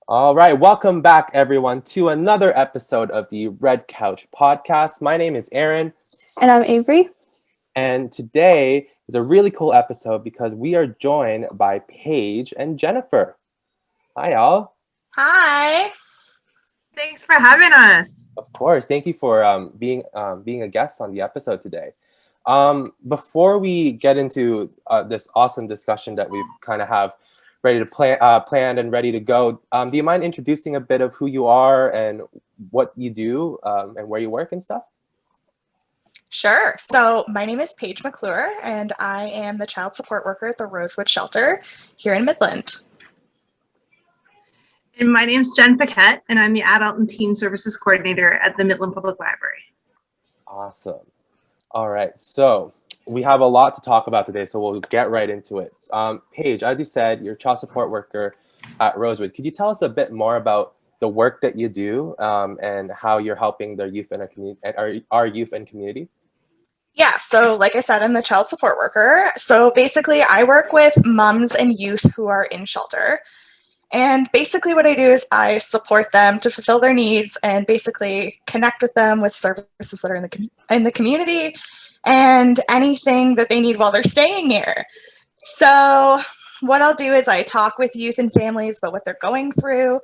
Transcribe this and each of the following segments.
All right, welcome back, everyone, to another episode of the Red Couch Podcast. My name is Aaron, And I'm Avery. and today is a really cool episode because we are joined by Paige and Jennifer. Hi, all. Hi. Thanks for having us. Of course, thank you for being a guest on the episode today. Before we get into this awesome discussion that we kind of have ready to planned and ready to go, do you mind introducing a bit of who you are and what you do and where you work and stuff? Sure. So my name is Paige McClure, and I am the child support worker at the Rosewood shelter here in Midland. And my name's Jen Paquette, and I'm the Adult and Teen Services Coordinator at the Midland Public Library. Awesome. All right, so we have a lot to talk about today, so we'll get right into it. Paige, as you said, you're a child support worker at Rosewood. Could you tell us a bit more about the work that you do and how you're helping the youth in our youth and community? Yeah, so like I said, I'm the child support worker. So basically, I work with moms and youth who are in shelter. And basically what I do is I support them to fulfill their needs and basically connect with them with services that are in the community and anything that they need while they're staying here. So what I'll do is I talk with youth and families about what they're going through.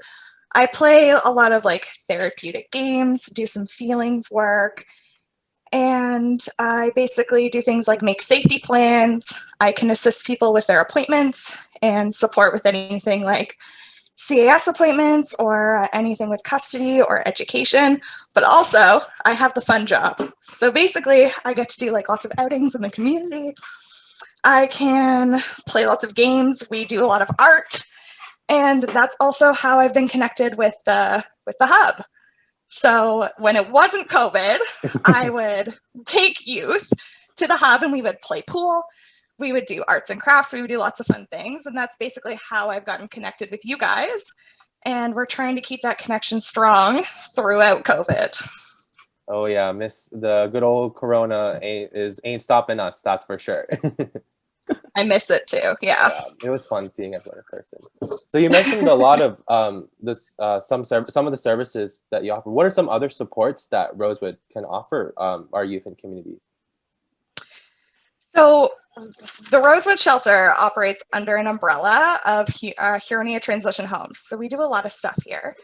I play a lot of like therapeutic games, do some feelings work, and I basically do things like make safety plans. I can assist people with their appointments and support with anything like CAS appointments or anything with custody or education, but also I have the fun job. So basically I get to do like lots of outings in the community. I can play lots of games. We do a lot of art, and that's also how I've been connected with the hub. So when it wasn't COVID, I would take youth to the hub and we would play pool. We would do arts and crafts. We would do lots of fun things. And that's basically how I've gotten connected with you guys. And we're trying to keep that connection strong throughout COVID. Oh yeah, miss the good old Corona ain't stopping us. That's for sure. I miss it too. Yeah. It was fun seeing everyone in person. So you mentioned a lot of some of the services that you offer. What are some other supports that Rosewood can offer our youth and community? So the Rosewood shelter operates under an umbrella of Huronia Transition Homes. So we do a lot of stuff here.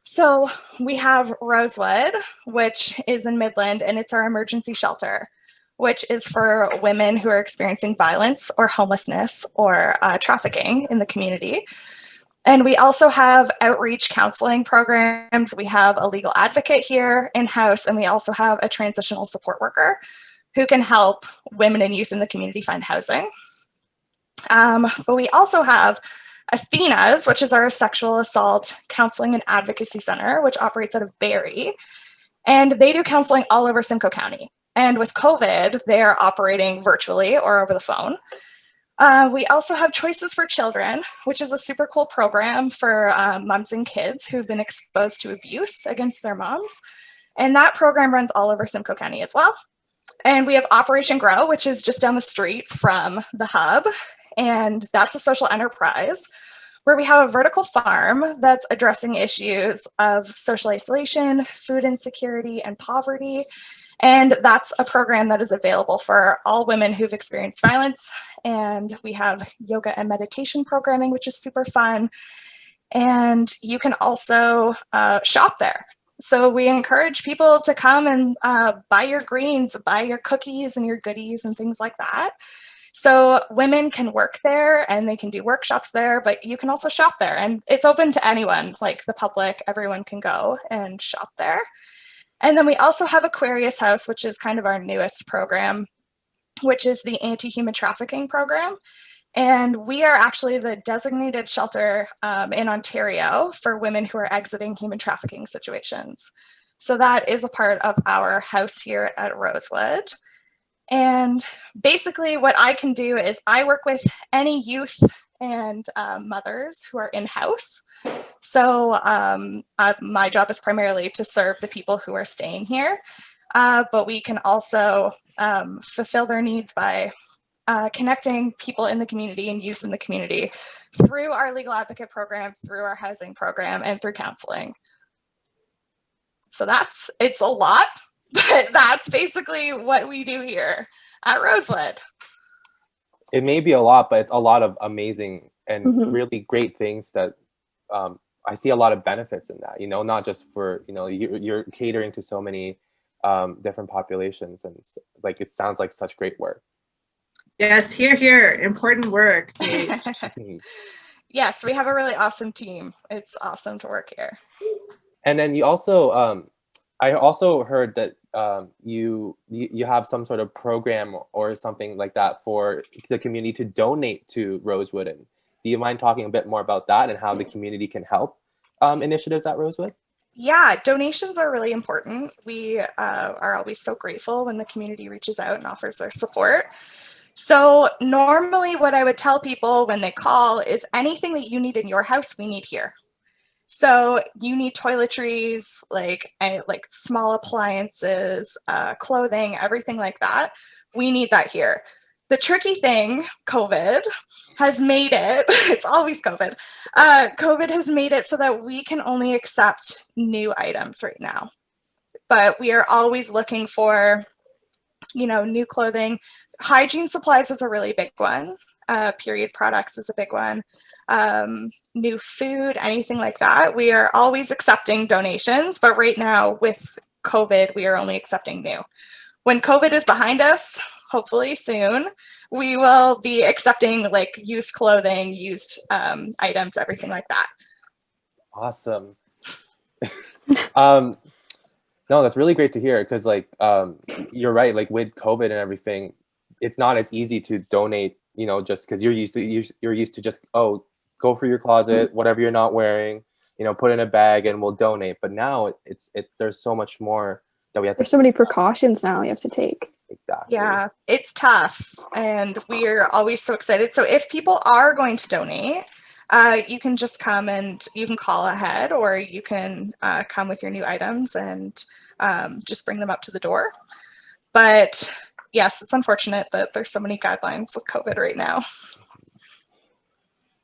So we have Rosewood, which is in Midland, and it's our emergency shelter, which is for women who are experiencing violence or homelessness or trafficking in the community. And we also have outreach counseling programs. We have a legal advocate here in-house, and we also have a transitional support worker who can help women and youth in the community find housing. But we also have Athena's, which is our sexual assault counseling and advocacy center, which operates out of Barrie. And they do counseling all over Simcoe County. And with COVID, they are operating virtually or over the phone. We also have Choices for Children, which is a super cool program for moms and kids who've been exposed to abuse against their moms. And that program runs all over Simcoe County as well. And we have Operation Grow, which is just down the street from the hub. And that's a social enterprise where we have a vertical farm that's addressing issues of social isolation, food insecurity, and poverty. And that's a program that is available for all women who've experienced violence. And we have yoga and meditation programming, which is super fun. And you can also shop there. So we encourage people to come and buy your greens, buy your cookies and your goodies and things like that. So women can work there and they can do workshops there, but you can also shop there. And it's open to anyone, like the public, everyone can go and shop there. And then we also have Aquarius House, which is kind of our newest program, which is the anti-human trafficking program. And we are actually the designated shelter in Ontario for women who are exiting human trafficking situations. So that is a part of our house here at Rosewood. And basically what I can do is I work with any youth and mothers who are in-house. So my job is primarily to serve the people who are staying here, but we can also fulfill their needs by connecting people in the community and youth in the community through our legal advocate program, through our housing program, and through counseling. So it's a lot, but that's basically what we do here at Rosewood. It may be a lot, but it's a lot of amazing and really great things that I see a lot of benefits in that, not just for, you're catering to so many different populations, and like, it sounds like such great work. Yes, here, important work. Yes, we have a really awesome team. It's awesome to work here. And then you also, I also heard that you have some sort of program or something like that for the community to donate to Rosewood. And do you mind talking a bit more about that and how the community can help initiatives at Rosewood? Yeah, donations are really important. We are always so grateful when the community reaches out and offers their support. So normally what I would tell people when they call is anything that you need in your house, we need here. So you need toiletries, like small appliances, clothing, everything like that. We need that here. The tricky thing, COVID has made it, it's always COVID. COVID has made it so that we can only accept new items right now. But we are always looking for, new clothing. Hygiene supplies is a really big one. Period products is a big one. New food, anything like that. We are always accepting donations, but right now with COVID, we are only accepting new. When COVID is behind us, hopefully soon, we will be accepting like used clothing, used items, everything like that. Awesome. No, that's really great to hear, because like you're right, like with COVID and everything, it's not as easy to donate, just because you're used to just, go for your closet, whatever you're not wearing, put in a bag and we'll donate. But now there's so much more that we have. There's so many precautions now you have to take. Exactly. Yeah, it's tough, and we are always so excited. So if people are going to donate, you can just come and you can call ahead, or you can come with your new items and just bring them up to the door. But yes, it's unfortunate that there's so many guidelines with COVID right now.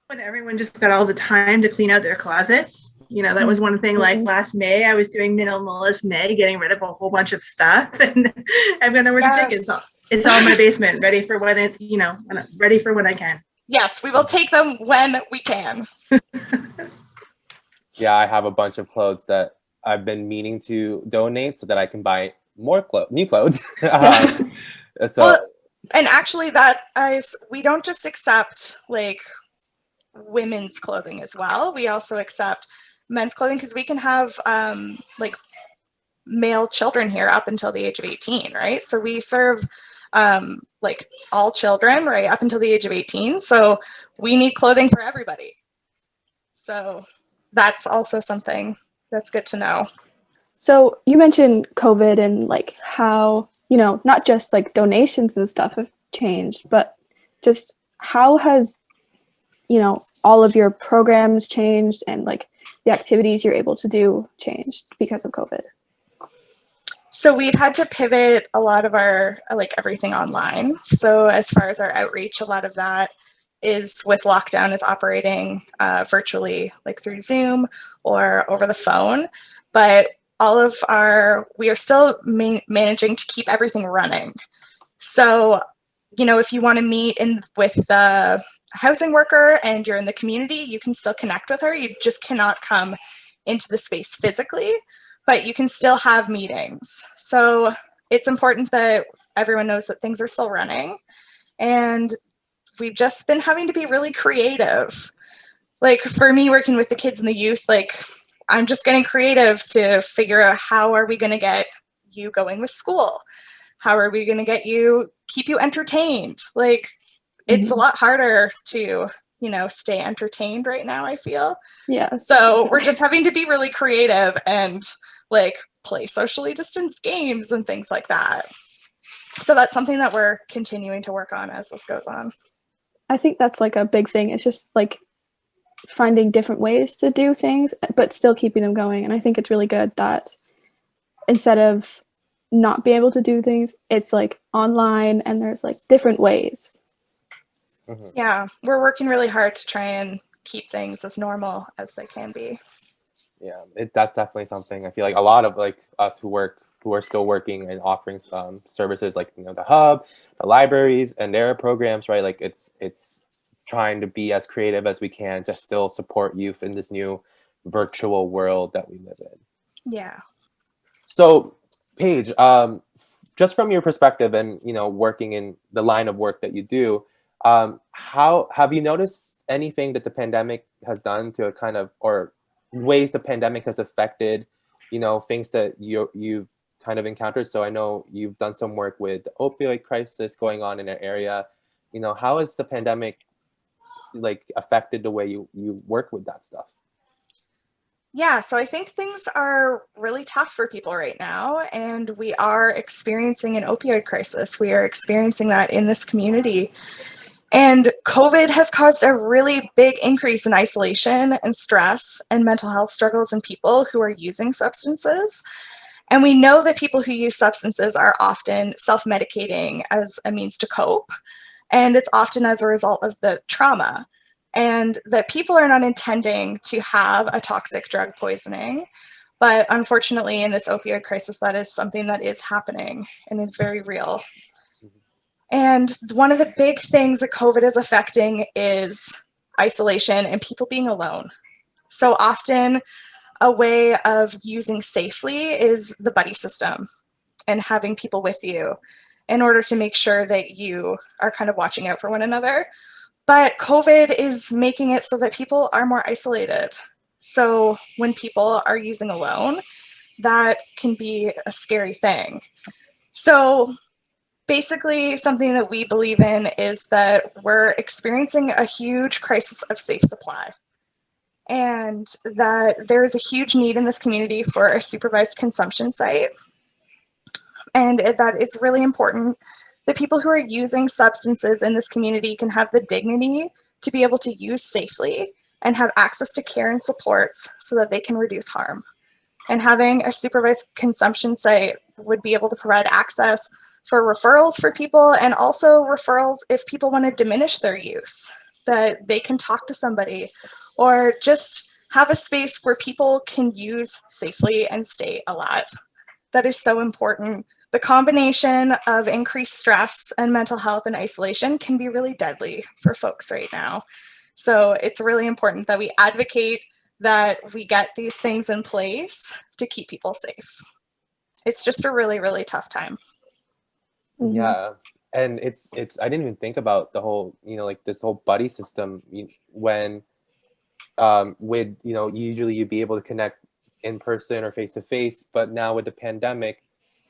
When everyone just got all the time to clean out their closets, that was one thing. Like last May, I was doing minimalist May, getting rid of a whole bunch of stuff, and I've got nowhere to take it. So it's all in my basement, ready for when ready for when I can. Yes, we will take them when we can. Yeah, I have a bunch of clothes that I've been meaning to donate so that I can buy more new clothes. Well, and actually we don't just accept like women's clothing as well. We also accept men's clothing, because we can have like male children here up until the age of 18, right? So we serve like all children right up until the age of 18. So we need clothing for everybody. So that's also something that's good to know. So you mentioned COVID and like how, not just like donations and stuff have changed, but just how has, all of your programs changed and like the activities you're able to do changed because of COVID? So we've had to pivot a lot of our, like everything online. So as far as our outreach, a lot of that is with lockdown is operating virtually, like through Zoom or over the phone. But we are still managing to keep everything running. So, if you want to meet with the housing worker and you're in the community, you can still connect with her. You just cannot come into the space physically, but you can still have meetings. So it's important that everyone knows that things are still running. And we've just been having to be really creative. Like for me, working with the kids and the youth, like I'm just getting creative to figure out how are we going to get you going with school? How are we going to keep you entertained? Like it's a lot harder to, stay entertained right now, I feel. Yeah. So we're just having to be really creative and like play socially distanced games and things like that. So that's something that we're continuing to work on as this goes on. I think that's like a big thing. It's just like finding different ways to do things, but still keeping them going. And I think it's really good that instead of not being able to do things, it's like online and there's like different ways Mhm. Yeah, we're working really hard to try and keep things as normal as they can be. Yeah, that's definitely something I feel like a lot of like us who are still working and offering some services like the hub, the libraries, and their programs, right? Like it's trying to be as creative as we can to still support youth in this new virtual world that we live in. Yeah. So, Paige, just from your perspective and working in the line of work that you do, how have you noticed anything that the pandemic has done to kind of, or ways the pandemic has affected, things that you've kind of encountered? So I know you've done some work with the opioid crisis going on in an area. How has the pandemic like affected the way you work with that stuff? Yeah, so I think things are really tough for people right now, and we are experiencing an opioid crisis. We are experiencing that in this community. And COVID has caused a really big increase in isolation and stress and mental health struggles in people who are using substances. And we know that people who use substances are often self-medicating as a means to cope, and it's often as a result of the trauma. And that people are not intending to have a toxic drug poisoning, but unfortunately in this opioid crisis, that is something that is happening and it's very real. And one of the big things that COVID is affecting is isolation and people being alone. So often a way of using safely is the buddy system and having people with you in order to make sure that you are kind of watching out for one another. But COVID is making it so that people are more isolated. So when people are using alone, that can be a scary thing. So basically, something that we believe in is that we're experiencing a huge crisis of safe supply, and that there is a huge need in this community for a supervised consumption site. And that it's really important that people who are using substances in this community can have the dignity to be able to use safely and have access to care and supports so that they can reduce harm. And having a supervised consumption site would be able to provide access for referrals for people, and also referrals if people want to diminish their use, that they can talk to somebody, or just have a space where people can use safely and stay alive. That is so important. The combination of increased stress and mental health and isolation can be really deadly for folks right now. So it's really important that we advocate that we get these things in place to keep people safe. It's just a really, really tough time. Mhm. Yeah, and it's I didn't even think about the whole like this whole buddy system when with usually you'd be able to connect in person or face to face, but now with the pandemic,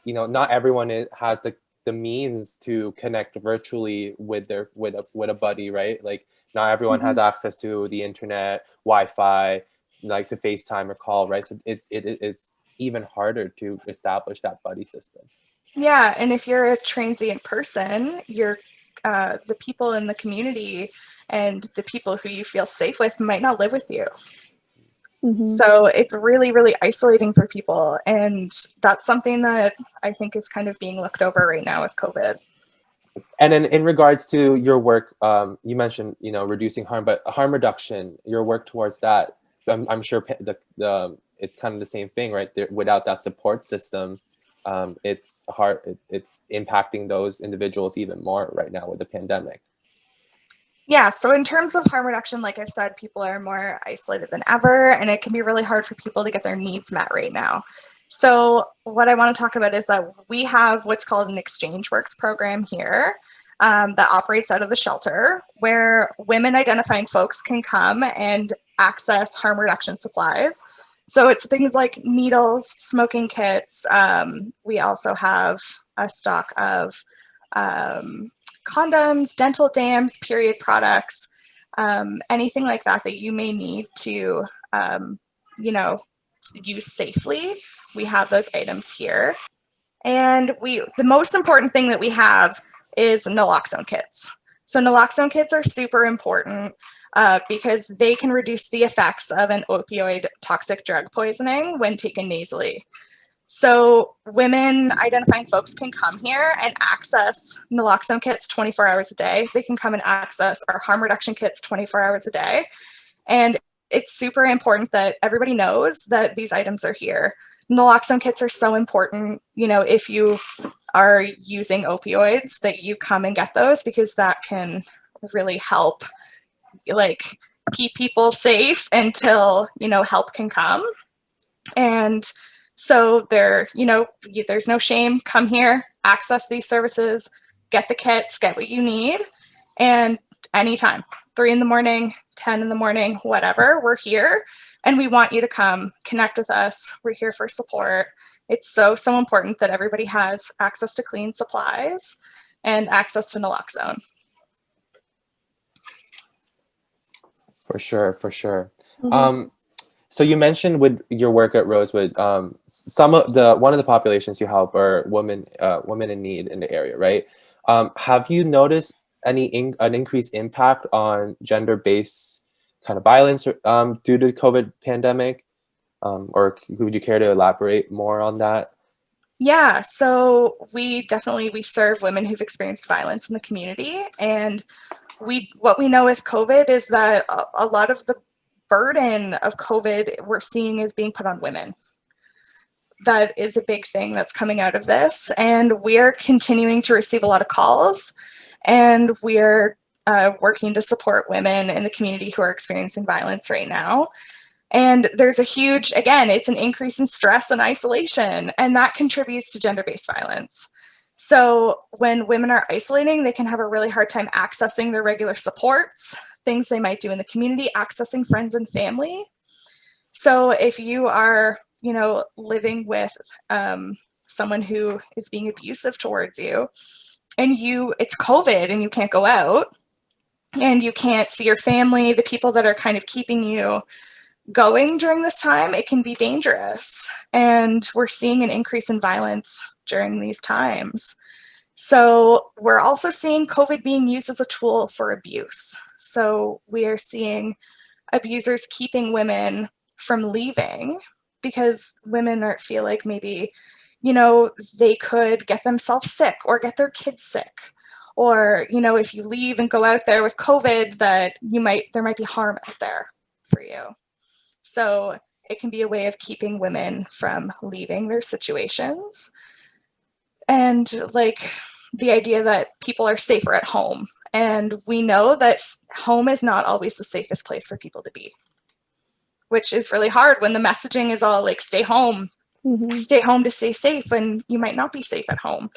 not everyone has the means to connect virtually with their with a buddy, right? Like not everyone has access to the internet, Wi-Fi, like to FaceTime or call, right? So it's even harder to establish that buddy system. Yeah, and if you're a transient person, you're the people in the community and the people who you feel safe with might not live with you. Mhm. So it's really, really isolating for people. And that's something that I think is kind of being looked over right now with COVID. And then in regards to your work, you mentioned reducing harm, but harm reduction, your work towards that, I'm sure the it's kind of the same thing, right? Without that support system, it's hard. It's impacting those individuals even more right now with the pandemic. Yeah, so in terms of harm reduction, like I've said, people are more isolated than ever, and it can be really hard for people to get their needs met right now. So what I want to talk about is that we have what's called an Exchange Works program here that operates out of the shelter, where women identifying folks can come and access harm reduction supplies. So it's things like needles, smoking kits. We also have a stock of condoms, dental dams, period products, anything like that that you may need to, use safely. We have those items here. And the most important thing that we have is naloxone kits. So naloxone kits are super important because they can reduce the effects of an opioid toxic drug poisoning when taken nasally. So women identifying folks can come here and access naloxone kits 24 hours a day. They can come and access our harm reduction kits 24 hours a day. And it's super important that everybody knows that these items are here. Naloxone kits are so important, you know, if you are using opioids, that you come and get those, because that can really help, like, keep people safe until, you know, help can come. And so there, you know, there's no shame. Come here, access these services, get the kits, get what you need, and anytime, 3 in the morning, 10 in the morning, whatever, we're here, and we want you to come connect with us. We're here for support. It's so important that everybody has access to clean supplies and access to naloxone. For sure, for sure. Mhm. So you mentioned with your work at Rosewood, one of the populations you help are women in need in the area, right? Have you noticed an increased impact on gender-based kind of violence due to the COVID pandemic? Or would you care to elaborate more on that? Yeah, so we serve women who've experienced violence in the community, and what we know with COVID is that a lot of the burden of COVID we're seeing is being put on women. That is a big thing that's coming out of this, and we're continuing to receive a lot of calls, and we're working to support women in the community who are experiencing violence right now. And there's a huge, again, it's an increase in stress and isolation, and that contributes to gender-based violence. So when women are isolating, they can have a really hard time accessing their regular supports, things they might do in the community, accessing friends and family. So if you are, you know, living with someone who is being abusive towards you, and it's COVID and you can't go out, and you can't see your family, the people that are kind of keeping you going during this time, it can be dangerous. And we're seeing an increase in violence during these times. So we're also seeing COVID being used as a tool for abuse. So we are seeing abusers keeping women from leaving because women feel like maybe, you know, they could get themselves sick or get their kids sick. Or, you know, if you leave and go out there with COVID, that there might be harm out there for you. So it can be a way of keeping women from leaving their situations. And like the idea that people are safer at home. And we know that home is not always the safest place for people to be, which is really hard when the messaging is all like, stay home to stay safe, and you might not be safe at home.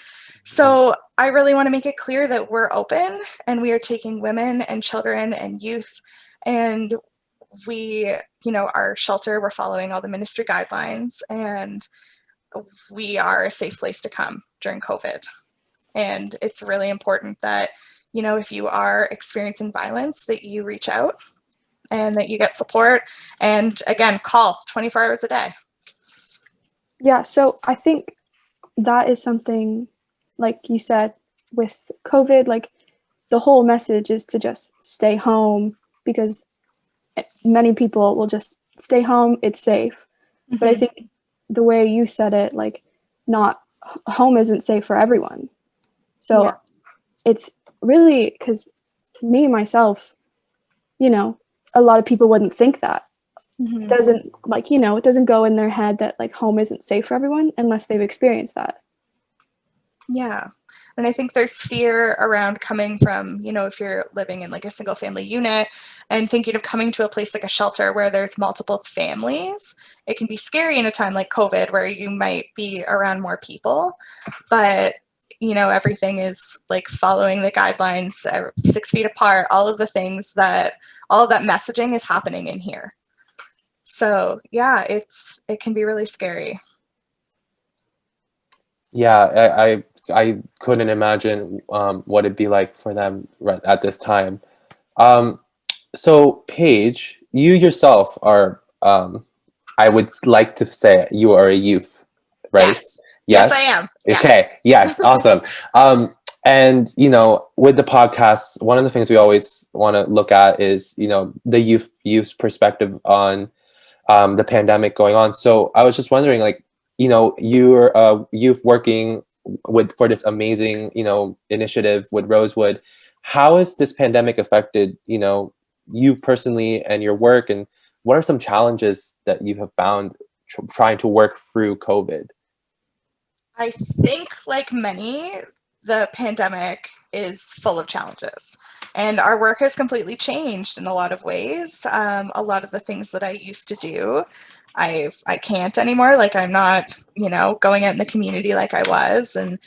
So I really want to make it clear that we're open and we are taking women and children and youth, and we, you know, our shelter, we're following all the ministry guidelines, and we are a safe place to come during COVID. And it's really important that, you know, if you are experiencing violence, that you reach out and that you get support. And again, call 24 hours a day. Yeah, so I think that is something, like you said, with COVID, like the whole message is to just stay home, because many people will just stay home, it's safe. Mm-hmm. But I think the way you said it, like, not home isn't safe for everyone. So yeah. It's really, because me, myself, you know, a lot of people wouldn't think that. Mm-hmm. It doesn't, like, you know, it doesn't go in their head that like home isn't safe for everyone unless they've experienced that. Yeah. And I think there's fear around coming from, you know, if you're living in like a single family unit and thinking of coming to a place like a shelter where there's multiple families, it can be scary in a time like COVID where you might be around more people. But, you know, everything is like following the guidelines, 6 feet apart, all of the things all of that messaging is happening in here. So yeah, it can be really scary. Yeah, I couldn't imagine what it'd be like for them right at this time. So Paige, you yourself are, I would like to say you are a youth, right? Yes. Yes, I am. Yes. Okay. Yes. Awesome. And, you know, with the podcast, one of the things we always want to look at is, you know, the youth's perspective on the pandemic going on. So I was just wondering, like, you're youth working for this amazing, initiative with Rosewood. How has this pandemic affected, you personally and your work, and what are some challenges that you have found trying to work through COVID? I think, like many, the pandemic is full of challenges, and our work has completely changed in a lot of ways. A lot of the things that I used to do, I can't anymore. Like, I'm not, going out in the community like I was, and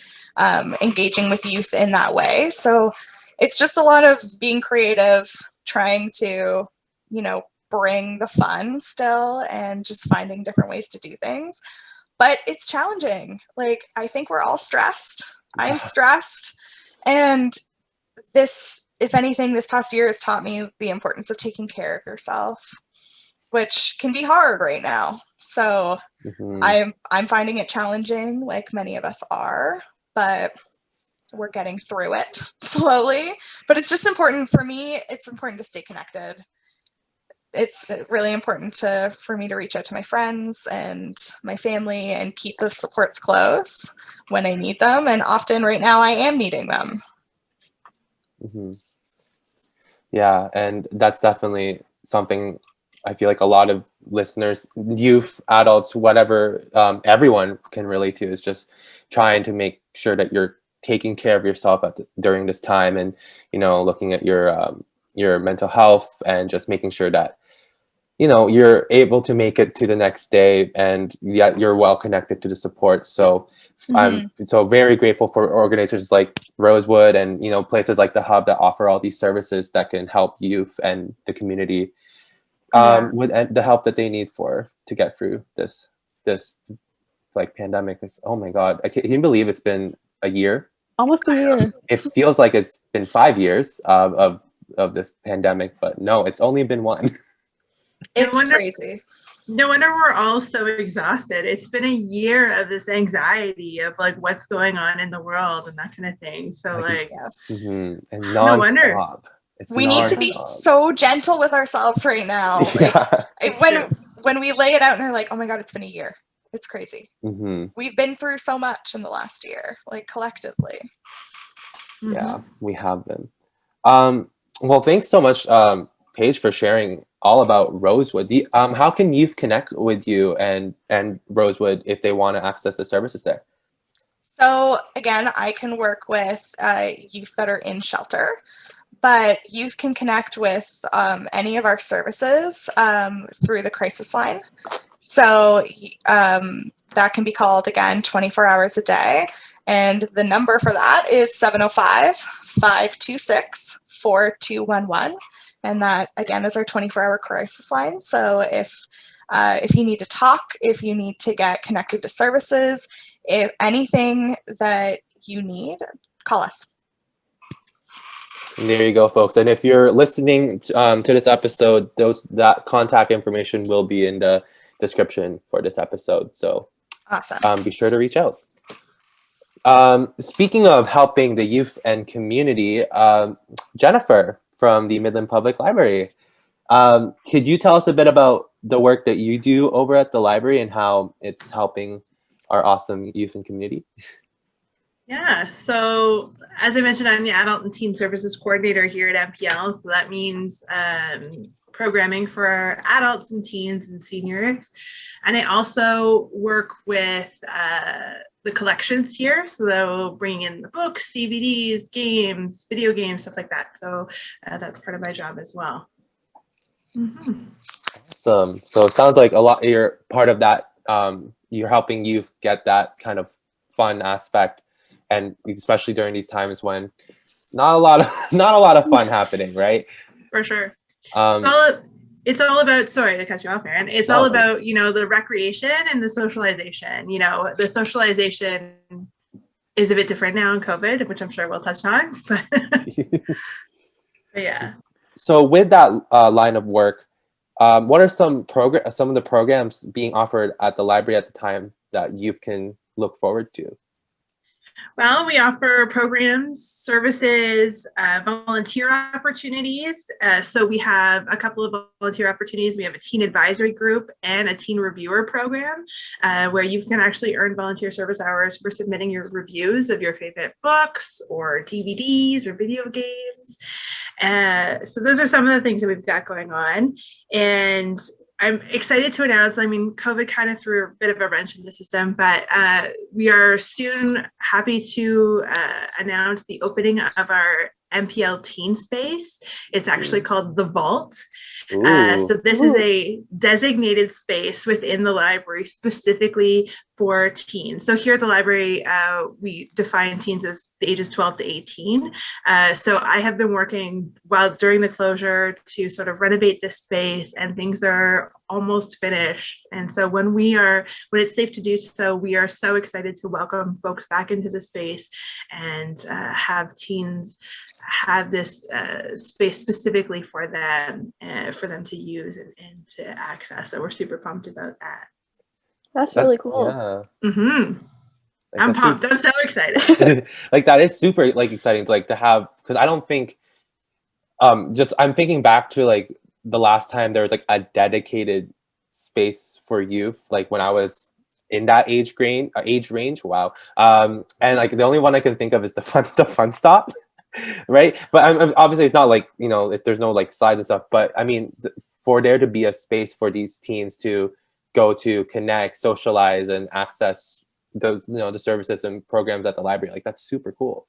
engaging with youth in that way. So it's just a lot of being creative, trying to, bring the fun still, and just finding different ways to do things. But it's challenging. Like, I think we're all stressed. I'm stressed. And this, if anything, this past year has taught me the importance of taking care of yourself, which can be hard right now. So I'm finding it challenging, like many of us are, but we're getting through it slowly. But it's just important for me. It's important to stay connected. It's really important for me to reach out to my friends and my family and keep the supports close when I need them. And often right now I am needing them. Yeah, and that's definitely something I feel like a lot of listeners, youth, adults, whatever, everyone can relate to, is just trying to make sure that you're taking care of yourself during this time, and looking at your mental health, and just making sure that you're able to make it to the next day, and yet you're well connected to the support. So I'm so very grateful for organizations like Rosewood, and places like the Hub that offer all these services that can help youth and the community with the help that they need to get through this like pandemic. Oh my God, can you believe it's been a year? Almost a year. It feels like it's been 5 years of this pandemic, but no, it's only been one. It's crazy. No wonder we're all so exhausted. It's been a year of this anxiety of like what's going on in the world and that kind of thing. So yes. And nonstop. No wonder. We need to be so gentle with ourselves right now. When we lay it out and are like, oh my God, it's been a year. It's crazy. We've been through so much in the last year, like collectively. Yeah, we have been. Well, thanks so much, Paige, for sharing all about Rosewood. How can youth connect with you and Rosewood if they want to access the services there? So again, I can work with youth that are in shelter, but youth can connect with any of our services through the crisis line. So that can be called, again, 24 hours a day. And the number for that is 705-526-4211. And that, again, is our 24-hour crisis line. So if you need to talk, if you need to get connected to services, if anything that you need, call us. And there you go, folks. And if you're listening to this episode, that contact information will be in the description for this episode. So awesome. Be sure to reach out. Speaking of helping the youth and community, Jennifer from the Midland Public Library, could you tell us a bit about the work that you do over at the library and how it's helping our awesome youth and community? Yeah, so as I mentioned, I'm the Adult and Teen Services Coordinator here at MPL. So that means programming for our adults and teens and seniors. And I also work with the collections here. So they'll bring in the books, CVDs, games, video games, stuff like that. So that's part of my job as well. Awesome. So it sounds like you're part of that. You're helping youth get that kind of fun aspect, and especially during these times when not a lot of fun happening, right? For sure. It's all about, sorry to cut you off, Aaron. It's all about, the recreation and the socialization. The socialization is a bit different now in COVID, which I'm sure we'll touch on. But yeah. So with that line of work, what are some of the programs being offered at the library at the time that youth can look forward to? Well, we offer programs, services, volunteer opportunities. So we have a couple of volunteer opportunities. We have a teen advisory group and a teen reviewer program where you can actually earn volunteer service hours for submitting your reviews of your favorite books or DVDs or video games. So those are some of the things that we've got going on. And I'm excited to announce, I mean, COVID kind of threw a bit of a wrench in the system, but we are soon happy to announce the opening of our MPL teen space. It's actually called The Vault. So this is a designated space within the library specifically for teens. So here at the library, we define teens as the ages 12 to 18. So I have been working during the closure to sort of renovate this space, and things are almost finished. And so when it's safe to do so, we are so excited to welcome folks back into the space and have teens have this space specifically for them to use and to access. So we're super pumped about that. That's really cool. Yeah. Mm-hmm. Like, I'm pumped. I'm so excited. Like that is super like exciting to like to have, because I don't think just I'm thinking back to like the last time there was like a dedicated space for youth, like when I was in that age range. Wow. And like the only one I can think of is the fun stop. Right, but obviously it's not like, you know, there's no like slides and stuff, but I mean for there to be a space for these teens to go to connect, socialize, and access those, you know, the services and programs at the library, like that's super cool.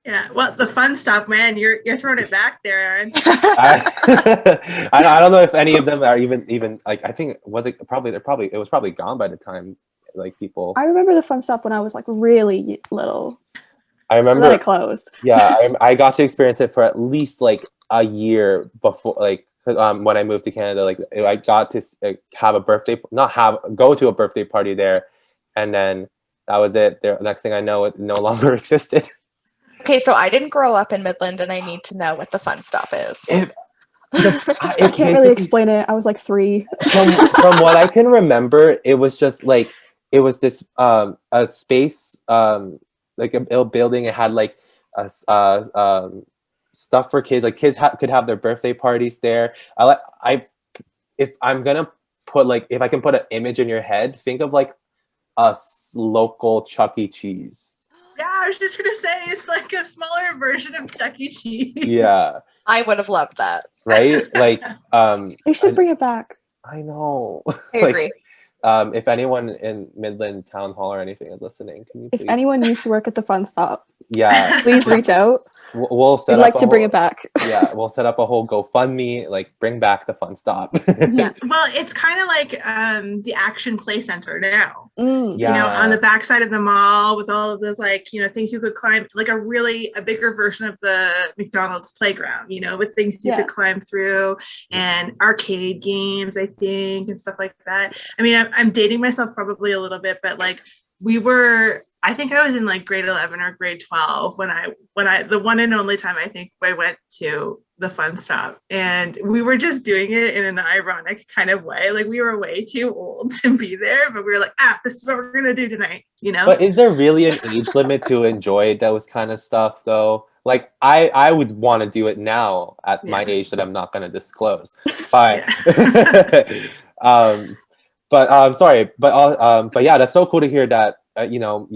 Yeah, well, the fun stuff, man, you're throwing it back there, Aaron. I don't know if any of them are even like, I think it was probably gone by the time like people. I remember the fun stuff when I was like really little. I remember that it closed. Yeah, I got to experience it for at least like a year before, like when I moved to Canada. Like I got to have a go to a birthday party there, and then that was it. The next thing I know, it no longer existed. Okay, so I didn't grow up in Midland, and I need to know what the fun stop is. I can't really explain it. I was like 3. From what I can remember, it was just like it was this a space. Like a building. It had like stuff for kids. Like kids could have their birthday parties there. If I'm gonna put like, if I can put an image in your head, think of like a local Chuck E. Cheese. Yeah, I was just gonna say it's like a smaller version of Chuck E. Cheese. Yeah, I would have loved that. right. Like they should bring it back. I know. I like, agree. If anyone in Midland Town Hall or anything is listening, can you please? If anyone used to work at the fun stop, yeah, please reach out. We'll set We'd like to bring it back. Yeah, we'll set up a whole GoFundMe, like bring back the fun stop. Yes. Well, it's kind of like the Action Play Center now. Mm. Yeah. You know, on the backside of the mall with all of those, like, you know, things you could climb, like a bigger version of the McDonald's playground, you know, with things you could climb through, and arcade games, I think, and stuff like that. I mean, I'm dating myself probably a little bit, but like I think I was in like grade 11 or grade 12 when I the one and only time I think I went to the fun stop, and we were just doing it in an ironic kind of way. Like we were way too old to be there, but we were like, this is what we're gonna do tonight, you know? But is there really an age limit to enjoy those kind of stuff though? Like I would want to do it now at my age that I'm not gonna disclose. But but yeah, that's so cool to hear that you know,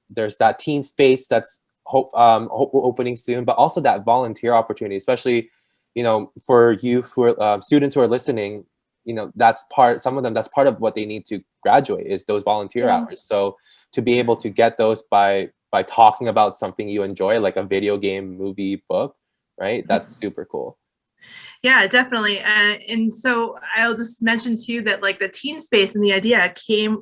there's that teen space that's opening soon, but also that volunteer opportunity, especially, you know, for youth who are students who are listening, you know, that's part of what they need to graduate is those volunteer hours. So to be able to get those by talking about something you enjoy, like a video game, movie, book, right? That's super cool. Yeah, definitely. And so I'll just mention too that like the teen space and the idea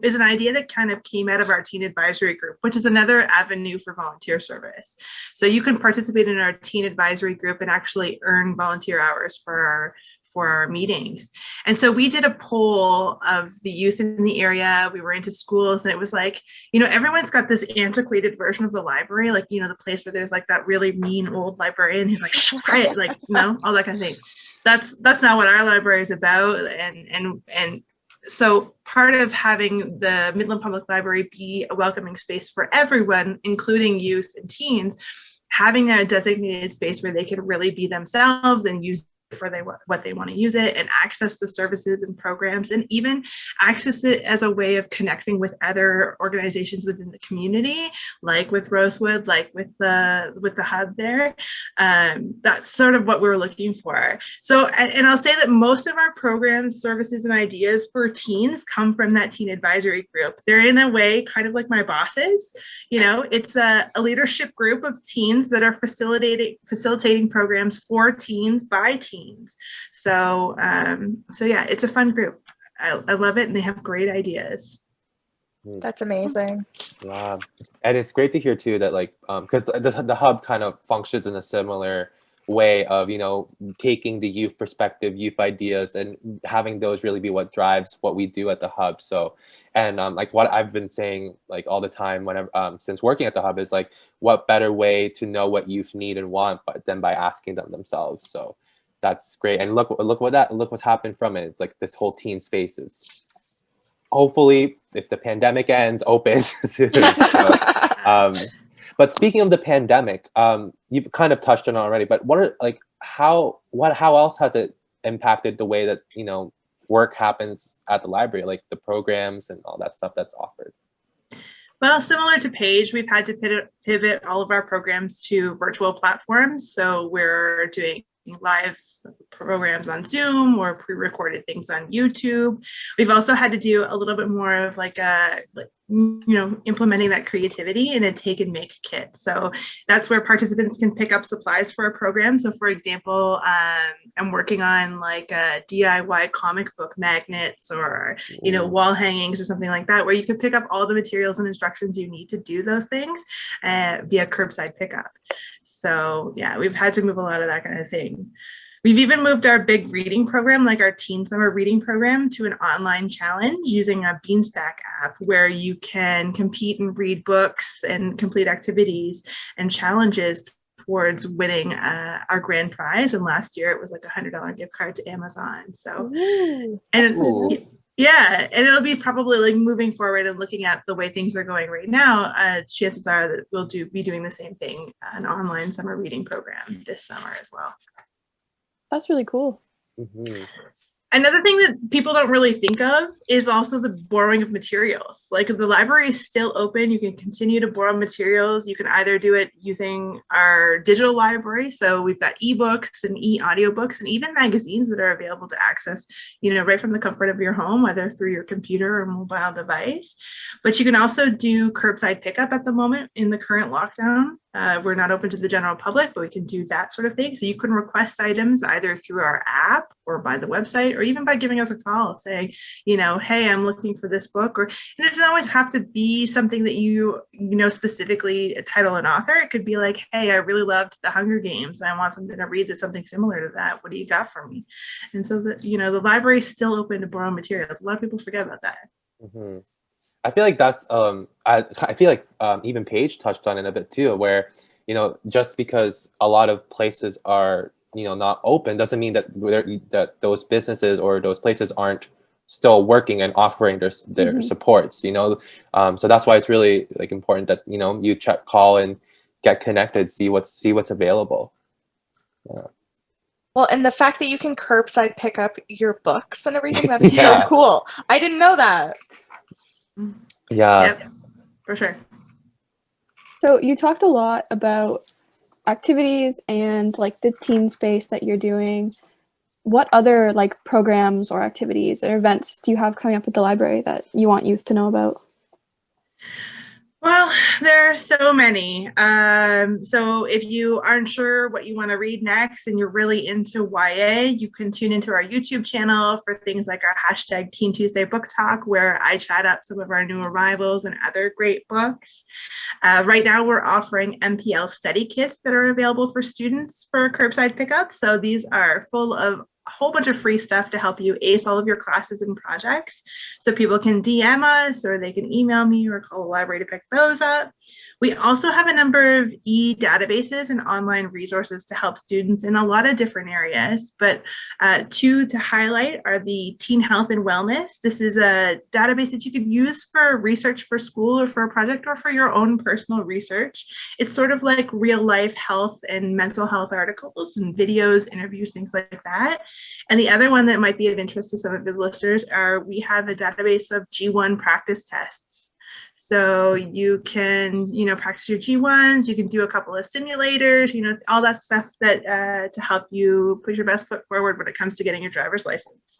is an idea that kind of came out of our teen advisory group, which is another avenue for volunteer service. So you can participate in our teen advisory group and actually earn volunteer hours for our meetings. And so we did a poll of the youth in the area. We were into schools, and it was like, you know, everyone's got this antiquated version of the library, like, you know, the place where there's like that really mean old librarian who's like, quiet, like, you know, all that kind of thing. That's not what our library is about. And so part of having the Midland Public Library be a welcoming space for everyone, including youth and teens, having a designated space where they can really be themselves and use for what they want to use it, and access the services and programs, and even access it as a way of connecting with other organizations within the community, like with Rosewood, like with the hub there. That's sort of what we're looking for. So, and I'll say that most of our programs, services, and ideas for teens come from that teen advisory group. They're in a way kind of like my bosses. It's a leadership group of teens that are facilitating programs for teens by teens. So yeah, it's a fun group. I love it, and they have great ideas. That's amazing. Yeah, and it's great to hear too that because the hub kind of functions in a similar way of taking the youth perspective, youth ideas, and having those really be what drives what we do at the hub. So, and what I've been saying all the time whenever since working at the hub is what better way to know what youth need and want than by asking them themselves. So that's great. And look what's happened from it. It's this whole teen space is hopefully, if the pandemic ends, open soon. But speaking of the pandemic, you've kind of touched on it already, but how else has it impacted the way that work happens at the library, the programs and all that stuff that's offered? Well, similar to Paige, we've had to pivot all of our programs to virtual platforms. So we're doing live programs on Zoom or pre-recorded things on YouTube. We've also had to do a little bit more of implementing that creativity in a take and make kit. So that's where participants can pick up supplies for a program. So for example, I'm working on DIY comic book magnets or, wall hangings or something like that, where you can pick up all the materials and instructions you need to do those things via curbside pickup. So yeah, we've had to move a lot of that kind of thing. We've even moved our big reading program, like our teen summer reading program, to an online challenge using a Beanstack app where you can compete and read books and complete activities and challenges towards winning our grand prize. And last year it was a $100 gift card to Amazon. So, yeah, and it'll be probably moving forward and looking at the way things are going right now. Chances are that we'll be doing the same thing, an online summer reading program this summer as well. That's really cool. Mm-hmm. Another thing that people don't really think of is also the borrowing of materials. The library is still open. You can continue to borrow materials. You can either do it using our digital library. So we've got ebooks and e-audiobooks and even magazines that are available to access, right from the comfort of your home, whether through your computer or mobile device. But you can also do curbside pickup at the moment in the current lockdown. We're not open to the general public, but we can do that sort of thing. So you can request items either through our app or by the website, or even by giving us a call saying, hey, I'm looking for this book. And it doesn't always have to be something that you specifically title an author. It could be hey, I really loved The Hunger Games. I want something to read that's something similar to that. What do you got for me? And so the library is still open to borrow materials. A lot of people forget about that. Mm-hmm. I feel that's I feel even Paige touched on it a bit too, where just because a lot of places are not open doesn't mean that those businesses or those places aren't still working and offering their mm-hmm. supports. So that's why it's really important that you call and get connected, see what's available. Yeah. Well, and the fact that you can curbside pick up your books and everything, that's so cool. I didn't know that. Yeah. Yep, for sure. So you talked a lot about activities and the teen space that you're doing. What other programs or activities or events do you have coming up at the library that you want youth to know about? Well, there are so many. So if you aren't sure what you want to read next and you're really into YA, you can tune into our YouTube channel for things like our hashtag Teen Tuesday Book Talk, where I chat up some of our new arrivals and other great books. Right now, we're offering MPL study kits that are available for students for curbside pickup. So these are full of a whole bunch of free stuff to help you ace all of your classes and projects. So people can DM us or they can email me or call the library to pick those up. We also have a number of e-databases and online resources to help students in a lot of different areas, but two to highlight are the Teen Health and Wellness. This is a database that you can use for research for school or for a project or for your own personal research. It's sort of like real life health and mental health articles and videos, interviews, things like that. And the other one that might be of interest to some of the listeners we have a database of G1 practice tests. So you can, practice your G1s, you can do a couple of simulators, all that stuff that to help you put your best foot forward when it comes to getting your driver's license.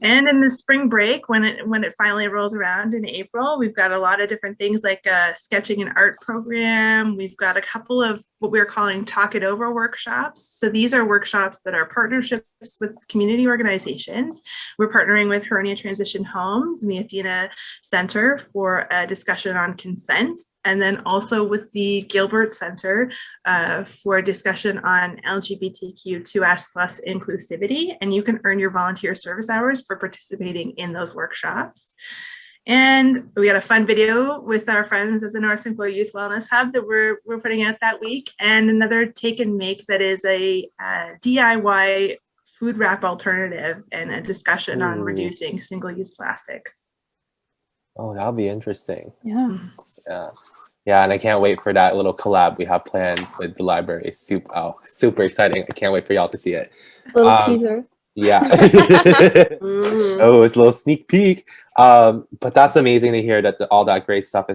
And in the spring break, when it finally rolls around in April, we've got a lot of different things like a sketching and art program. We've got a couple of what we're calling Talk It Over workshops. So these are workshops that are partnerships with community organizations. We're partnering with Hernia Transition Homes and the Athena Center for a discussion on consent. And then also with the Gilbert Center for a discussion on LGBTQ2S+ inclusivity. And you can earn your volunteer service hours for participating in those workshops. And we got a fun video with our friends at the North Simcoe Youth Wellness Hub that we're putting out that week. And another take and make that is a DIY food wrap alternative and a discussion on reducing single-use plastics. Oh, that'll be interesting. Yeah. Yeah, and I can't wait for that little collab we have planned with the library. Super exciting. I can't wait for y'all to see it. Little teaser. Yeah. Oh, it's a little sneak peek. But that's amazing to hear that all that great stuff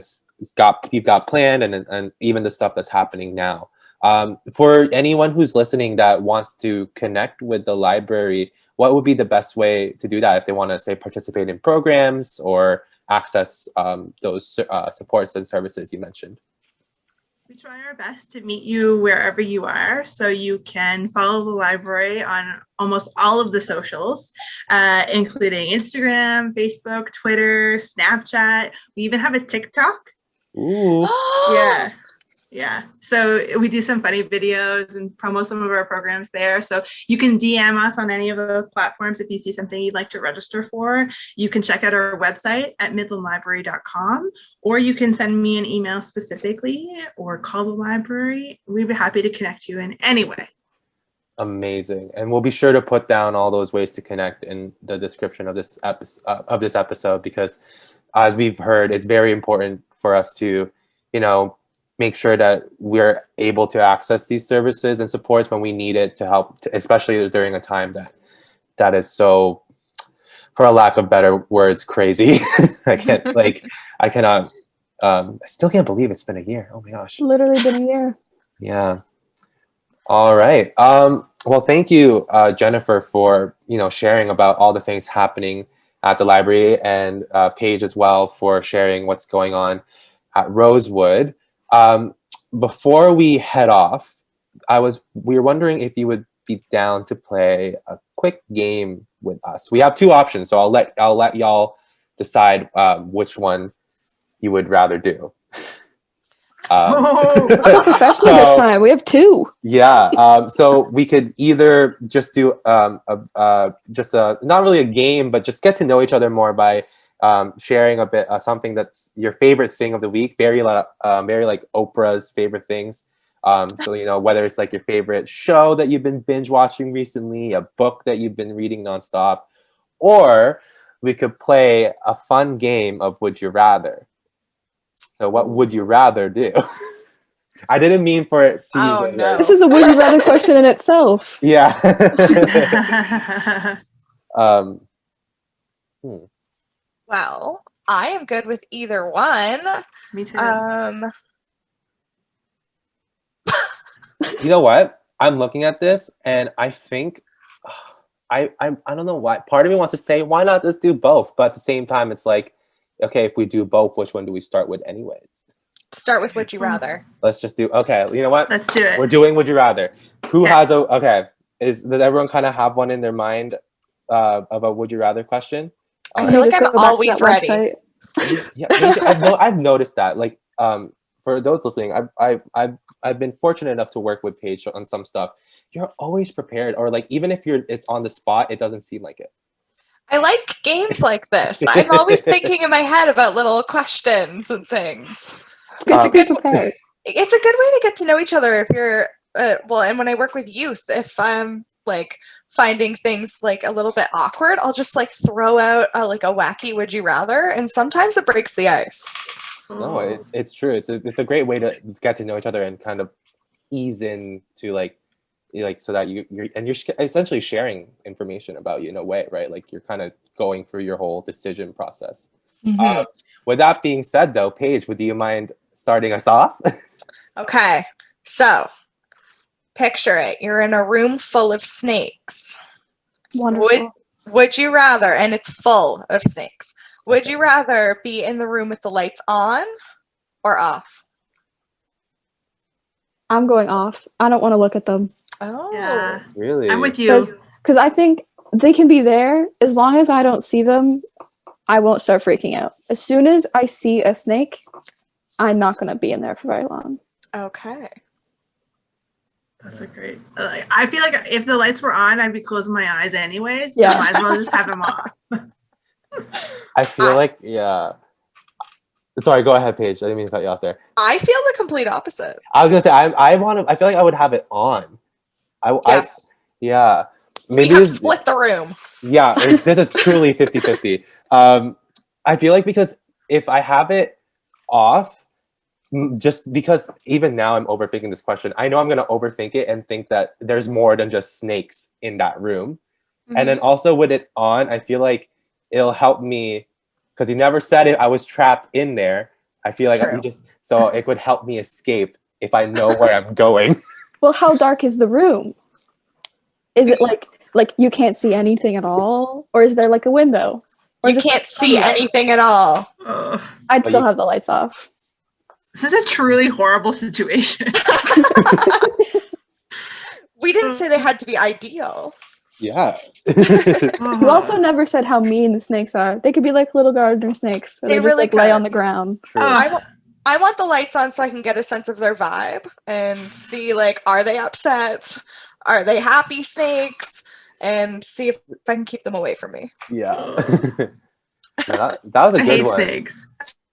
you've got planned and even the stuff that's happening now. For anyone who's listening that wants to connect with the library, what would be the best way to do that if they want to, say, participate in programs or access those supports and services you mentioned? We try our best to meet you wherever you are, so you can follow the library on almost all of the socials, including Instagram, Facebook, Twitter, Snapchat. We even have a TikTok. Ooh. Yeah. So we do some funny videos and promo some of our programs there. So you can DM us on any of those platforms if you see something you'd like to register for. You can check out our website at midlandlibrary.com, or you can send me an email specifically or call the library. We'd be happy to connect you in any way. Amazing. And we'll be sure to put down all those ways to connect in the description of this episode, because as we've heard, it's very important for us to, make sure that we're able to access these services and supports when we need it to help, especially during a time that is so, for a lack of better words, crazy. I still can't believe it's been a year. Oh my gosh. Literally been a year. Yeah. All right. Well, thank you, Jennifer, for, sharing about all the things happening at the library, and Paige as well for sharing what's going on at Rosewood. Before we head off, we were wondering if you would be down to play a quick game with us. We have two options, so I'll let y'all decide which one you would rather do. So professional this time. We have two. Yeah. So we could either just do not really a game, but just get to know each other more by sharing a bit something that's your favorite thing of the week, very like Oprah's favorite things. So whether it's like your favorite show that you've been binge watching recently, a book that you've been reading nonstop, or we could play a fun game of Would You Rather. So what would you rather do? I didn't mean for it to Oh, no. This is a would you rather question in itself. Yeah. Well, I am good with either one. Me too. You know what? I'm looking at this and I think I don't know why. Part of me wants to say, why not just do both? But at the same time, it's like, okay, if we do both, which one do we start with anyway? Start with Would You Rather. Let's just do, okay, you know what? Let's do it. We're doing Would You Rather. Does everyone kind of have one in their mind of a Would You Rather question? I feel like I'm always ready. Yeah, I've noticed that. Like, for those listening, I've been fortunate enough to work with Paige on some stuff. You're always prepared, or like even if it's on the spot, it doesn't seem like it. I like games like this. I'm always thinking in my head about little questions and things. Good to Um, be prepared. It's a good way to get to know each other if you're well, and when I work with youth, if I'm like finding things like a little bit awkward, I'll just like throw out like a wacky would you rather, and sometimes it breaks the ice. No, it's true. It's a great way to get to know each other and kind of ease into like so that you're essentially sharing information about you in a way, right? Like you're kind of going through your whole decision process. Mhm. With that being said, though, Paige, would you mind starting us off? Okay, so picture it. You're in a room full of snakes. Wonderful. Would you rather, and it's full of snakes, would you rather be in the room with the lights on or off? I'm going off. I don't want to look at them. Oh. Yeah, Really? I'm with you. Because I think they can be there as long as I don't see them. I won't start freaking out. As soon as I see a snake, I'm not going to be in there for very long. Okay. That's a great. I feel like if the lights were on, I'd be closing my eyes anyways. So Yeah. might as well just have them off. I feel like, yeah. Sorry, go ahead, Paige. I didn't mean to cut you off there. I feel the complete opposite. I was gonna say I feel like I would have it on. Yes. Yeah. We Maybe have split the room. Yeah, this is truly 50-50. I feel like because if I have it off, just because even now I'm overthinking this question, I know I'm going to overthink it and think that there's more than just snakes in that room. And then also with it on, I feel like it'll help me because you never said it. I was trapped in there. I feel like so it would help me escape if I know where I'm going. Well, how dark is the room? Is it like you can't see anything at all? Or is there like a window? Or You just can't see anything at all. I'd But still have the lights off. This is a truly horrible situation. We didn't say they had to be ideal. Yeah. You also never said how mean the snakes are. They could be like little gardener snakes. Where They they just really like lay could. on the ground. True. I want the lights on so I can get a sense of their vibe and see like, are they upset? Are they happy snakes? And see if I can keep them away from me. Yeah. No, that was a I good hate one. snakes.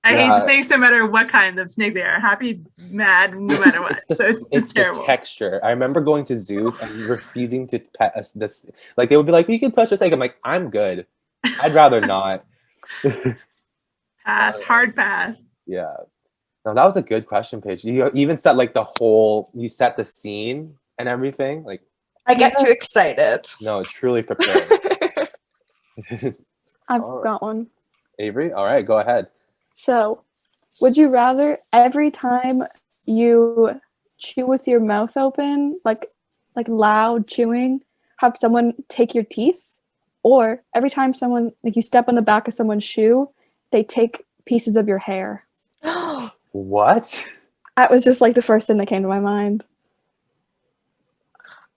I Yeah. hate snakks no matter what kind of snake they are. Happy, mad, no matter what. It's the terrible. texture. I remember going to zoos and refusing to pet this. Like they would be like, "You can touch a snake." I'm like, "I'm good. I'd rather not." Pass, hard pass. Yeah. No, that was a good question, Paige. You even set like you set the scene and everything. Like, I get too excited. no, truly prepared. I've Alright. got one. Avery, all right, go ahead. So, would you rather every time you chew with your mouth open, like loud chewing, have someone take your teeth? Or every time someone, like you step on the back of someone's shoe, they take pieces of your hair? What? That was just like the first thing that came to my mind.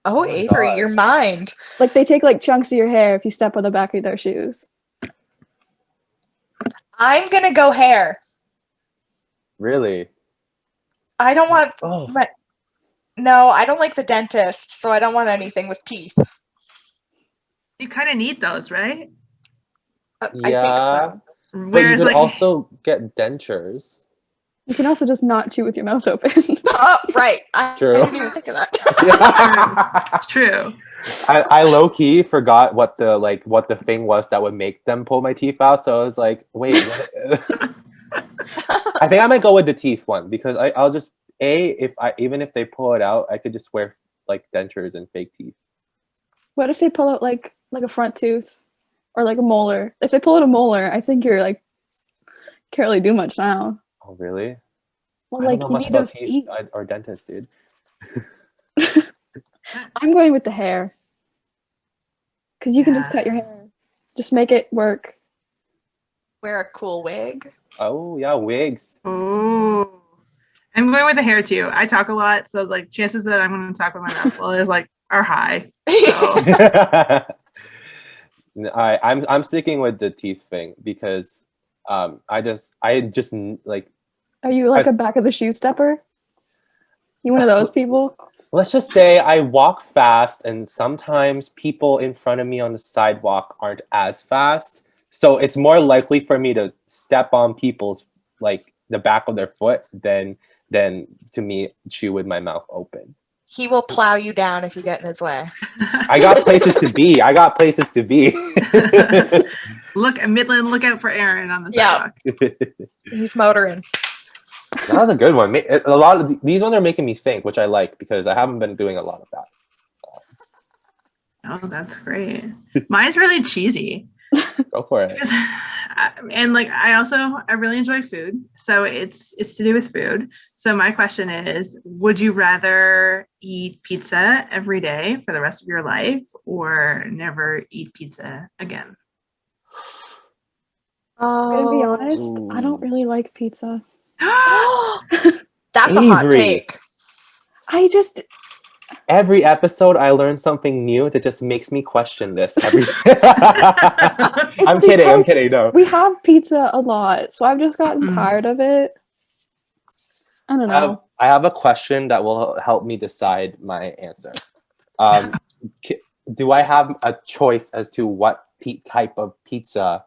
Oh, my Avery, gosh. your mind. Like they take like chunks of your hair if you step on the back of their shoes. I'm gonna go hair. Really? I don't want Oh, no, I don't like the dentist, so I don't want anything with teeth. You kind of need those, right? I think yeah. so. But you Whereas, could like, also get dentures. You can also just not chew with your mouth open. Oh, right. I True. didn't even think of that. true. I low key forgot what the thing was that would make them pull my teeth out. So I was like, wait. I think I might go with the teeth one because I'll just even if they pull it out, I could just wear like dentures and fake teeth. What if they pull out like a front tooth or like a molar? If they pull out a molar, I think you're like can't really do much now. Oh really? Well, I like don't know you much need about those teeth teeth. or dentists, dude. I'm going with the hair because you can just Yeah. cut your hair, just make it work. Wear a cool wig. Oh yeah, wigs. Ooh. I'm going with the hair too. I talk a lot, so like chances that I'm going to talk with my mouth full is like are high. So I'm sticking with the teeth thing because I just like Are you like I- a back of the shoe stepper? You one of those people? let's just say I walk fast and sometimes people in front of me on the sidewalk aren't as fast. So it's more likely for me to step on people's like the back of their foot than to me chew with my mouth open. He will plow you down if you get in his way. I got places to be. Look, Midland, look out for Aaron on the Yeah. sidewalk. He's motoring. That was a good one. A lot of these ones are making me think, which I like because I haven't been doing a lot of that. Oh, that's great. Mine's really cheesy. Go for it. And like I really enjoy food, so it's to do with food. So my question is, would you rather eat pizza every day for the rest of your life or never eat pizza again? I'm gonna be Oh, honest, I don't really like pizza. that's a hot Avery. take. I just Every episode, I learn something new that just makes me question this. I'm because kidding. No, we have pizza a lot, so I've just gotten Mhm. tired of it. I don't know. I have a question that will help me decide my answer. Do I have a choice as to what type of pizza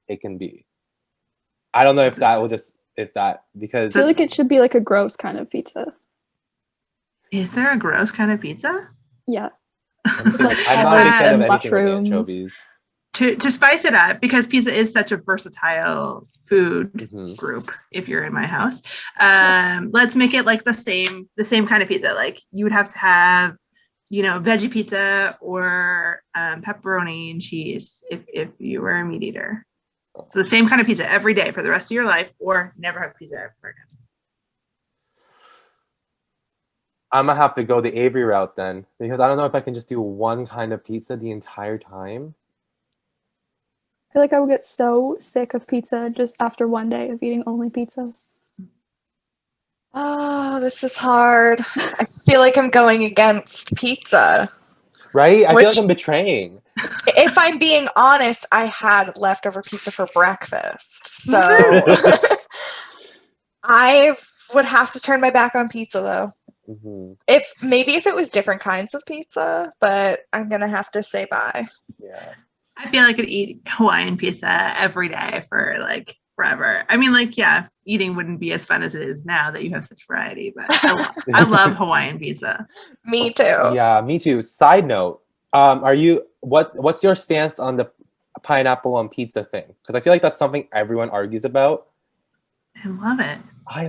it can be? I don't know if that will because I feel like it should be like a gross kind of pizza. Is there a gross kind of pizza? Yeah. I'm not a Like big fan olives of and anything with mushrooms. anchovies. To spice it up, because pizza is such a versatile food Mhm. group. If you're in my house, let's make it like the same kind of pizza. Like you would have to have, veggie pizza or pepperoni and cheese if you were a meat eater. So the same kind of pizza every day for the rest of your life, or never have pizza ever again. I'm gonna have to go the Avery route then, because I don't know if I can just do one kind of pizza the entire time. I feel like I would get so sick of pizza just after one day of eating only pizza. Oh, this is hard. I feel like I'm going against pizza. Right? I feel Which- like I'm betraying. If I'm being honest, I had leftover pizza for breakfast. So I would have to turn my back on pizza though. Mhm. If it was different kinds of pizza, but I'm gonna have to say bye. Yeah. I feel like I could eat Hawaiian pizza every day for like forever. I mean, like, yeah, eating wouldn't be as fun as it is now that you have such variety, but I love Hawaiian pizza. Me too. Yeah, me too. Side note, what's your stance on the pineapple on pizza thing? Because I feel like that's something everyone argues about. I love it. I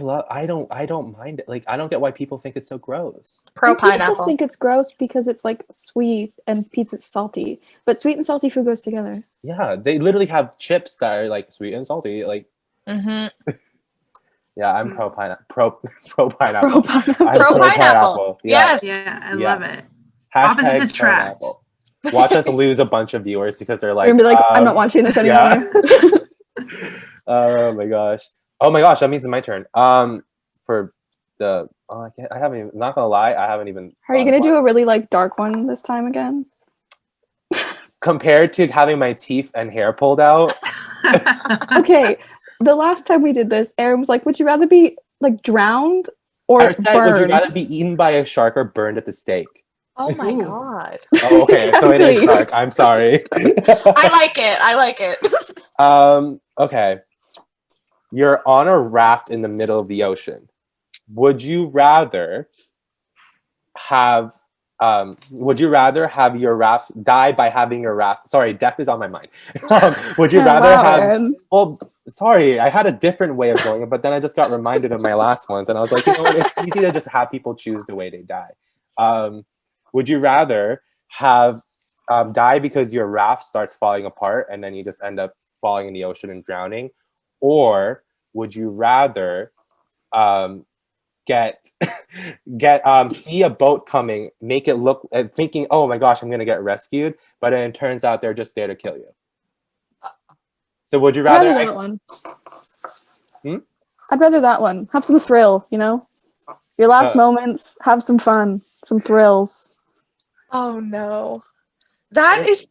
don't mind it. Like, I don't get why people think it's so gross. Pro People just pineapple. think it's gross because it's like sweet and pizza's salty. But sweet and salty food goes together. Yeah, they literally have chips that are like sweet and salty. Like, Mm-hmm. yeah, I'm pro pineapple. Pro pineapple. Pro pineapple. I'm Pro pineapple. Yeah. Yes. Yeah, I Yeah. love it. Hashtag Opposites attract. pineapple. Watch us lose a bunch of viewers because they're like, You're gonna be like, I'm not watching this anymore. yeah. Oh my gosh, that means it's my turn. For the I haven't even, not gonna lie, I haven't even. Are you gonna do a really like dark one this time again? Compared to having my teeth and hair pulled out? Okay, the last time we did this, Aaron was like, "Would you rather be like drowned or I said, burned?" would you rather be eaten by a shark or burned at the stake? Oh my Ooh. god. Oh, okay, so it is Exactly. shark. I'm sorry. I like it. Okay. You're on a raft in the middle of the ocean. Would you rather have your raft die by having your raft? Sorry, death is on my mind. Would you Oh, rather wow, have? Aaron. Well, sorry, I had a different way of going it, but then I just got reminded of my last ones, and I was like, you know what? It's easy to just have people choose the way they die. Would you rather have die because your raft starts falling apart and then you just end up falling in the ocean and drowning, or would you rather see a boat coming, make it look thinking, oh my gosh, I'm gonna get rescued, but then it turns out they're just there to kill you? So would you I'd rather? rather that one. Hmm? I'd rather that one. Have some thrill, Your last moments, have some fun, some thrills. Oh no. That is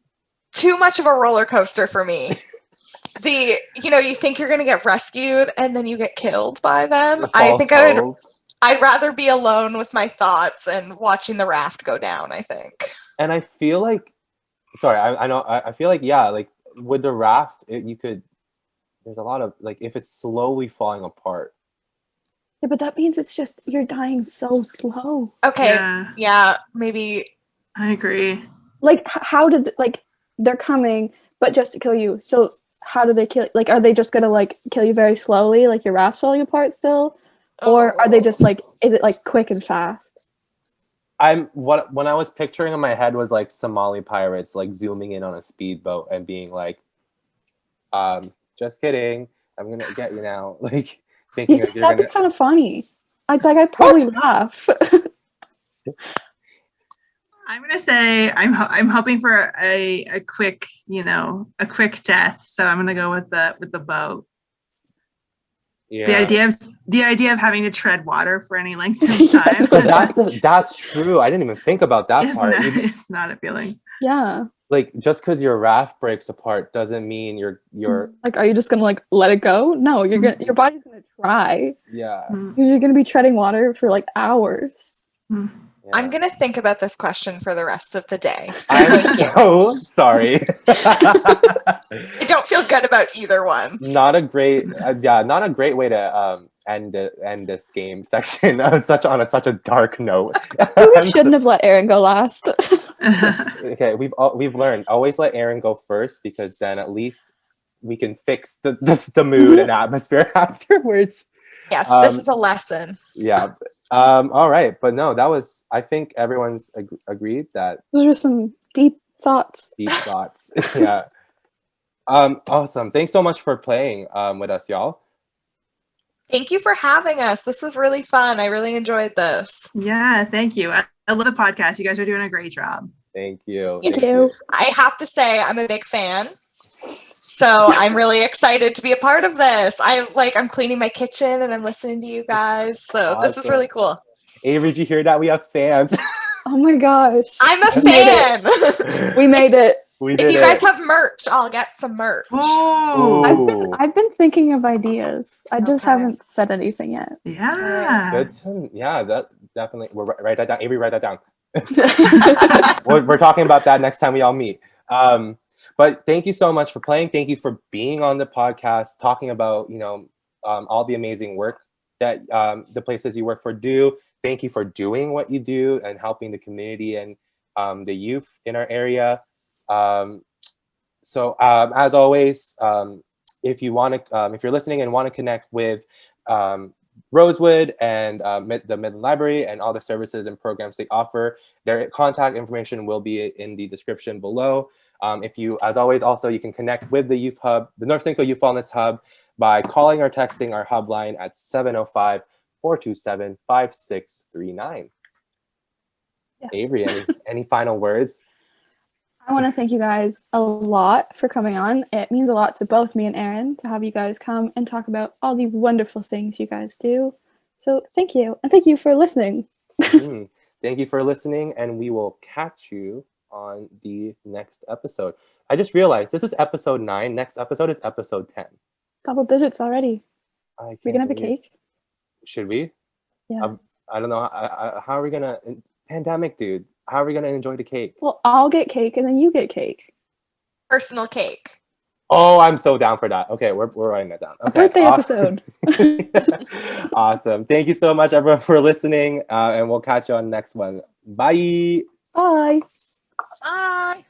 too much of a roller coaster for me. You think you're gonna get rescued and then you get killed by them. I think I'd rather be alone with my thoughts and watching the raft go down, I think. And I feel like, sorry, I know, I feel like, yeah, like with the raft, you could there's a lot of like if it's slowly falling apart. Yeah, but that means it's just you're dying so slow. Okay. Yeah. Yeah. Maybe. I agree. Like how did like they're coming, but just to kill you. So how do they kill? Like, are they just gonna like kill you very slowly, like your raft's falling apart still, or are they just like? Is it like quick and fast? When I was picturing in my head was like Somali pirates like zooming in on a speedboat and being like, just kidding, I'm gonna get you now. Like thinking That'd you're be gonna. kind of funny. I'd probably laugh. I'm gonna say I'm hoping for a quick, a quick death. So I'm gonna go with the boat. Yeah. The idea of having to tread water for any length of time. But that's true. I didn't even think about that part. It's not appealing. Yeah. Like just because your raft breaks apart doesn't mean you're like, are you just gonna like let it go? No, your body's gonna try. yeah. You're gonna be treading water for like hours. Yeah. I'm gonna think about this question for the rest of the day. So I'm thank you. so sorry. I don't feel good about either one. Not a great way to end this game section on such a dark note. We shouldn't have let Aaron go last. Okay, we've learned always let Aaron go first because then at least we can fix the mood and atmosphere afterwards. Yes, this is a lesson. Yeah. All right, but no, that was. I think everyone's agreed that Those are some deep thoughts. deep thoughts. Yeah. Awesome. Thanks so much for playing with us, y'all. Thank you for having us. This was really fun. I really enjoyed this. Yeah, thank you. I love the podcast. You guys are doing a great job. Thank you. Thank you. I have to say, I'm a big fan. So I'm really excited to be a part of this. I'm cleaning my kitchen and I'm listening to you guys. So This is really cool. Avery, did you hear that? We have fans. Oh my gosh. I'm a fan. We made it. We did If you guys have merch, I'll get some merch. Oh, I've been thinking of ideas. I just haven't said anything yet. yeah. Good. Yeah, that definitely. We'll write that down. Avery, write that down. We're talking about that next time we all meet. But thank you so much for playing. Thank you for being on the podcast, talking about all the amazing work that the places you work for do. Thank you for doing what you do and helping the community and the youth in our area. So as always, if you're listening and want to connect with Rosewood and the Midland Library and all the services and programs they offer, their contact information will be in the description below. If you, as always, also you can connect with the Youth Hub, the North Simcoe Youth Wellness Hub, by calling or texting our hub line at 705-427-5639. Yes. Avery, any final words? I want to thank you guys a lot for coming on. It means a lot to both me and Aaron to have you guys come and talk about all the wonderful things you guys do. So thank you. And thank you for listening. Thank you for listening, and we will catch you on the next episode. I just realized this is episode 9. Next episode is episode 10. Double digits already. We're gonna have a cake? Should we? Yeah. I don't know. How are we gonna? Pandemic, dude. How are we gonna enjoy the cake? Well, I'll get cake and then you get cake. Personal cake. Oh, I'm so down for that. Okay, we're writing that down. Okay. A birthday episode. Awesome. Thank you so much, everyone, for listening, and we'll catch you on the next one. Bye. Bye. Bye.